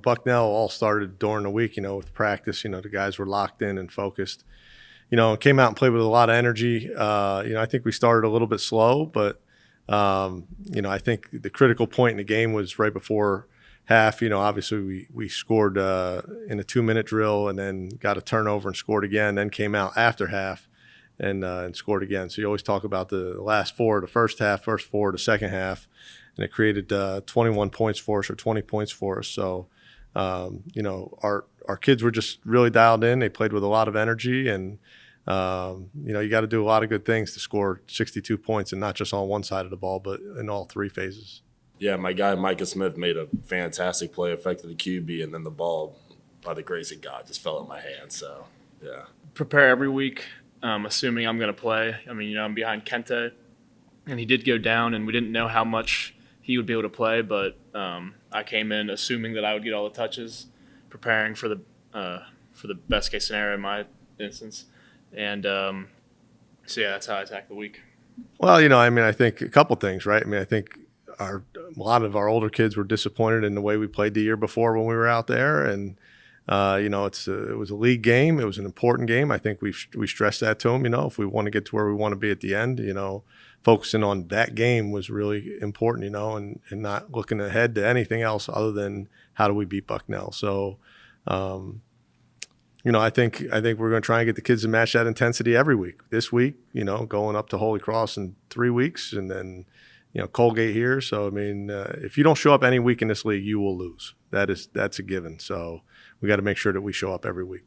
Bucknell all started during the week, with practice. The guys were locked in and focused, and came out and played with a lot of energy. I think we started a little bit slow, but, I think the critical point in the game was right before half. Obviously we scored in a 2-minute drill and then got a turnover and scored again, then came out after half and scored again. So you always talk about the last four, the first half, first four, the second half, and it created 21 points for us or 20 points for us. So, our kids were just really dialed in. They played with a lot of energy, and you got to do a lot of good things to score 62 points, and not just on one side of the ball, but in all three phases. Yeah, my guy Micah Smith made a fantastic play, affected the QB, and then the ball, by the grace of God, just fell in my hand. So, yeah. Prepare every week, assuming I'm going to play. I'm behind Kente, and he did go down, and we didn't know how much he would be able to play, but I came in assuming that I would get all the touches, preparing for the best case scenario in my instance. And so, yeah, that's how I attack the week. Well, I think a couple things, right? I think a lot of our older kids were disappointed in the way we played the year before when we were out there, and it was a league game. It was an important game. I think we stressed that to them. If we want to get to where we want to be at the end, focusing on that game was really important. And not looking ahead to anything else other than how do we beat Bucknell. So, I think we're going to try and get the kids to match that intensity every week. This week, going up to Holy Cross in 3 weeks, and then Colgate here. So, if you don't show up any week in this league, you will lose. That's a given. So we got to make sure that we show up every week.